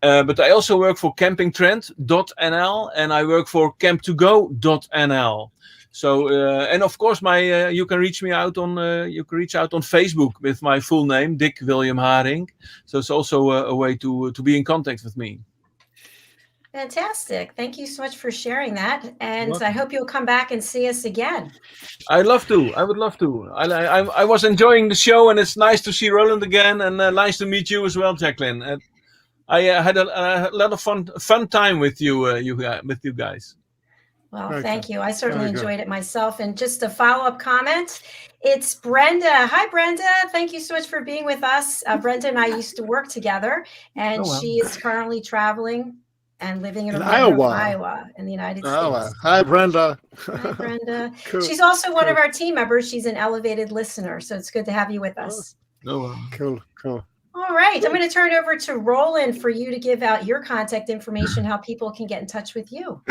But I also work for campingtrend.nl, and I work for camp2go.nl. So and of course you can reach me out on Facebook with my full name, Dick William Harinck. So it's also a way to be in contact with me. Fantastic. Thank you so much for sharing that. And I hope you'll come back and see us again. I'd love to. I would love to. I was enjoying the show, and it's nice to see Roland again, and nice to meet you as well, Jacqueline. I had a lot of fun time with you guys. Well, thank you. I certainly enjoyed it myself. And just a follow-up comment. It's Brenda. Hi, Brenda. Thank you so much for being with us. Brenda and I used to work together, and she is currently traveling and living in Iowa in the United States. Hi, Brenda. Hi, Brenda. Cool. She's also one of our team members. She's an elevated listener, so it's good to have you with us. Cool. All right. I'm going to turn it over to Roland for you to give out your contact information, how people can get in touch with you.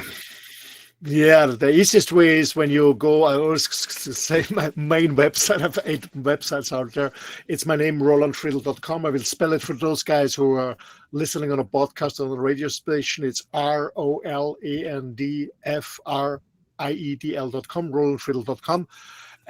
Yeah, the easiest way is when you go, I always say my main website, I have 8 websites out there. It's my name, roland.friedl.com. I will spell it for those guys who are listening on a podcast on the radio station. It's ROLANDFRIEDL.com, rolandfriedl.com.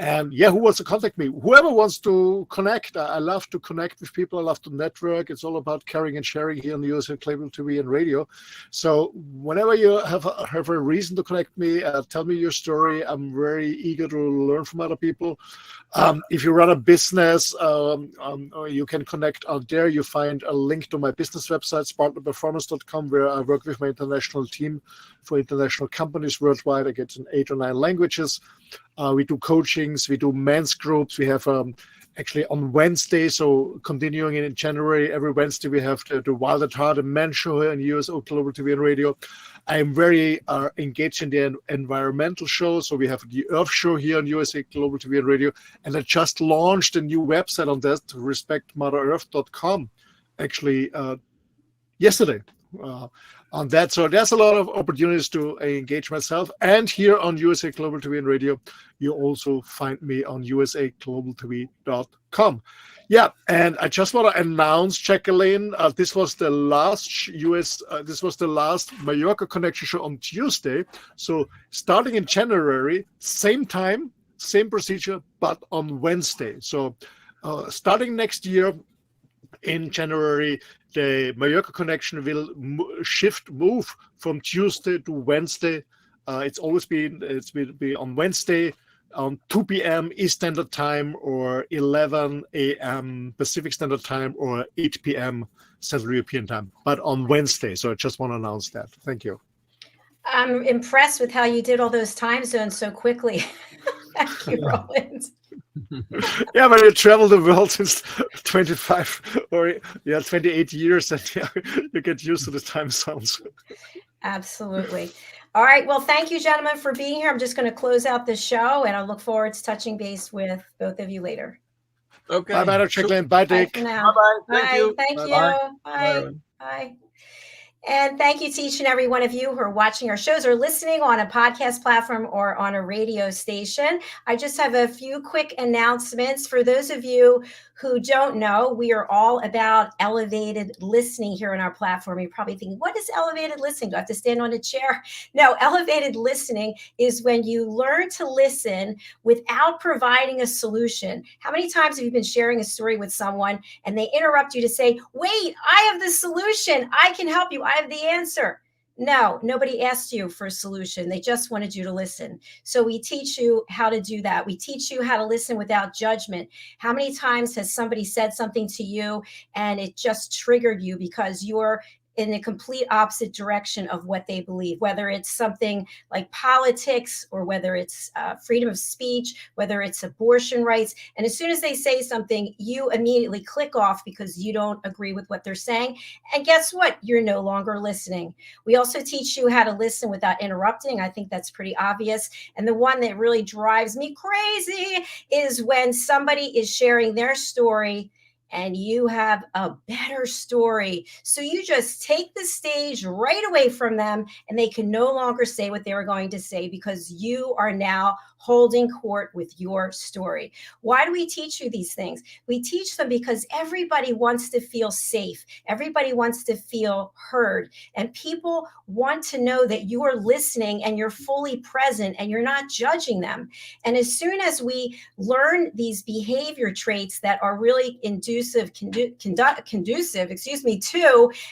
And yeah, who wants to contact me? Whoever wants to connect. I love to connect with people. I love to network. It's all about caring and sharing here on USA Cable TV and radio. So whenever you have a reason to connect me, tell me your story. I'm very eager to learn from other people. If you run a business, you can connect out there. You find a link to my business website, spartanperformance.com, where I work with my international team for international companies worldwide. I get in 8 or 9 languages. We do coachings, we do men's groups. We have actually on Wednesday, so continuing in January, every Wednesday we have the Wild at Heart, a men's show here in USO Global TV and Radio. I am very engaged in the environmental show. So we have the Earth Show here on USA Global TV and Radio. And I just launched a new website on that, respectmotherearth.com, actually yesterday. On that. So there's a lot of opportunities to engage myself. And here on USA Global TV and Radio, you also find me on usaglobaltv.com. Yeah, and I just want to announce, JACALYN, this was the last this was the last Mallorca Connection show on Tuesday. So starting in January, same time, same procedure, but on Wednesday. So starting next year, in January, the Mallorca Connection will move from Tuesday to Wednesday. It will be on Wednesday on 2 p.m. East Standard Time or 11 a.m. Pacific Standard Time or 8 p.m. Central European Time, but on Wednesday. So I just want to announce that. Thank you. I'm impressed with how you did all those time zones so quickly. Thank you, Roland. Yeah, when you travel the world since 25 or 28 years, and you get used to the time zones. Absolutely. All right. Well, thank you, gentlemen, for being here. I'm just going to close out the show, and I look forward to touching base with both of you later. Okay. Bye, Dr. JACALYN. Bye, Dick. Bye for now. Bye-bye. Thank you. Thank Bye-bye. you. Bye. Bye. And thank you to each and every one of you who are watching our shows or listening on a podcast platform or on a radio station. I just have a few quick announcements. For those of you who don't know, we are all about elevated listening here on our platform. You're probably thinking, what is elevated listening? Do I have to stand on a chair? No, elevated listening is when you learn to listen without providing a solution. How many times have you been sharing a story with someone and they interrupt you to say, wait, I have the solution. I can help you. I have the answer. No, nobody asked you for a solution. They just wanted you to listen. So we teach you how to do that. We teach you how to listen without judgment. How many times has somebody said something to you and it just triggered you because you're in the complete opposite direction of what they believe, whether it's something like politics or whether it's freedom of speech, whether it's abortion rights. And as soon as they say something, you immediately click off because you don't agree with what they're saying. And guess what? You're no longer listening. We also teach you how to listen without interrupting. I think that's pretty obvious. And the one that really drives me crazy is when somebody is sharing their story and you have a better story. So you just take the stage right away from them and they can no longer say what they were going to say because you are now holding court with your story. Why do we teach you these things? We teach them because everybody wants to feel safe. Everybody wants to feel heard. And people want to know that you are listening and you're fully present and you're not judging them. And as soon as we learn these behavior traits that are really conducive to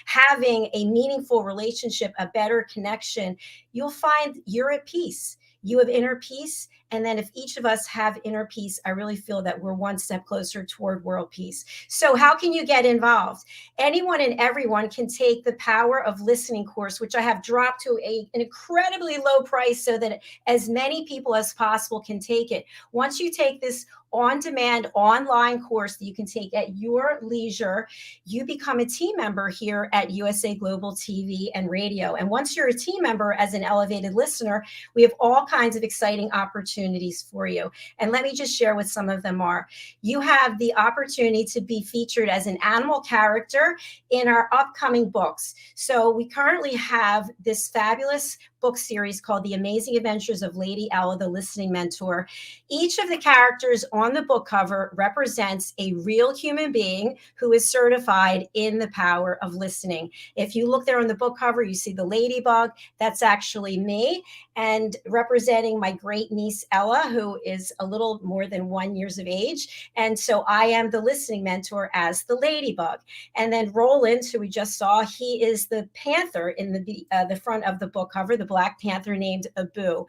having a meaningful relationship, a better connection, you'll find you're at peace. You have inner peace. And then if each of us have inner peace, I really feel that we're one step closer toward world peace. So how can you get involved? Anyone and everyone can take the Power of Listening course, which I have dropped to an incredibly low price so that as many people as possible can take it. Once you take this on-demand online course that you can take at your leisure, you become a team member here at USA Global TV and Radio. And once you're a team member as an elevated listener, we have all kinds of exciting opportunities for you. And let me just share what some of them are. You have the opportunity to be featured as an animal character in our upcoming books. So we currently have this fabulous book series called The Amazing Adventures of Lady Ella, the Listening Mentor. Each of the characters on the book cover represents a real human being who is certified in the power of listening. If you look there on the book cover, you see the ladybug. That's actually me. And representing representing my great niece, Ella, who is a little more than 1 year of age. And so I am the listening mentor as the ladybug. And then Roland, who we just saw, he is the panther in the front of the book cover, the Black Panther named Abu.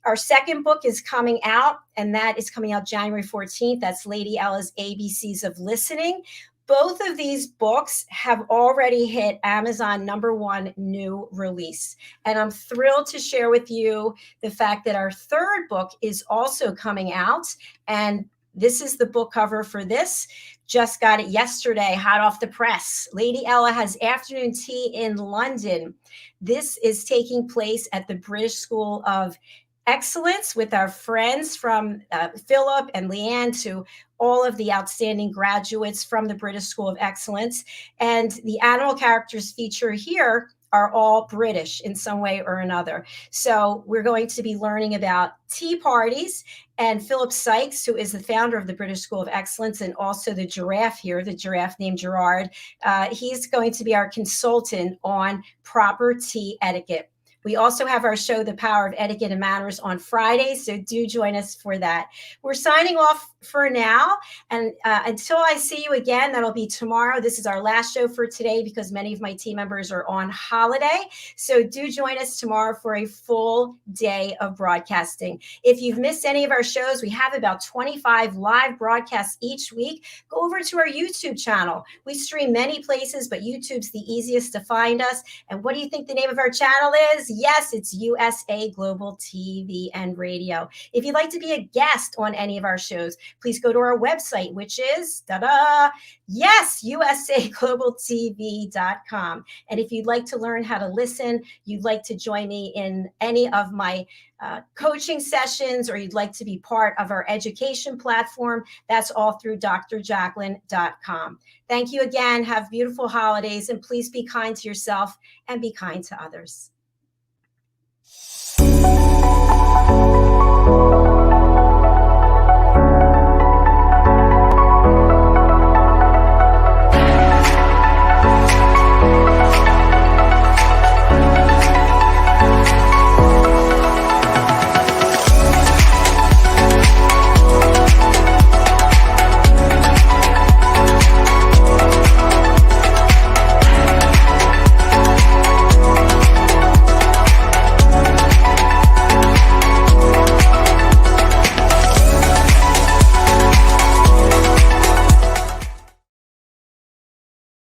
Our second book is coming out, and that is coming out January 14th. That's Lady Ella's ABCs of Listening. Both of these books have already hit Amazon #1 new release. And I'm thrilled to share with you the fact that our third book is also coming out. And this is the book cover for this. Just got it yesterday, hot off the press. Lady Ella has afternoon tea in London. This is taking place at the British School of Excellence with our friends from Philip and Leanne to all of the outstanding graduates from the British School of Excellence. And the animal characters featured here are all British in some way or another. So we're going to be learning about tea parties. And Philip Sykes, who is the founder of the British School of Excellence and also the giraffe here, the giraffe named Gerard, he's going to be our consultant on proper tea etiquette. We also have our show, The Power of Etiquette and Manners, on Fridays, so do join us for that. We're signing off for now, and until I see you again, that'll be tomorrow. This is our last show for today because many of my team members are on holiday, so do join us tomorrow for a full day of broadcasting. If you've missed any of our shows, we have about 25 live broadcasts each week. Go over to our YouTube channel. We stream many places, but YouTube's the easiest to find us. And what do you think the name of our channel is? Yes, it's USA Global TV and Radio. If you'd like to be a guest on any of our shows, please go to our website, which is, yes, usaglobaltv.com. And if you'd like to learn how to listen, you'd like to join me in any of my coaching sessions, or you'd like to be part of our education platform, that's all through drjacalyn.com. Thank you again. Have beautiful holidays, and please be kind to yourself and be kind to others.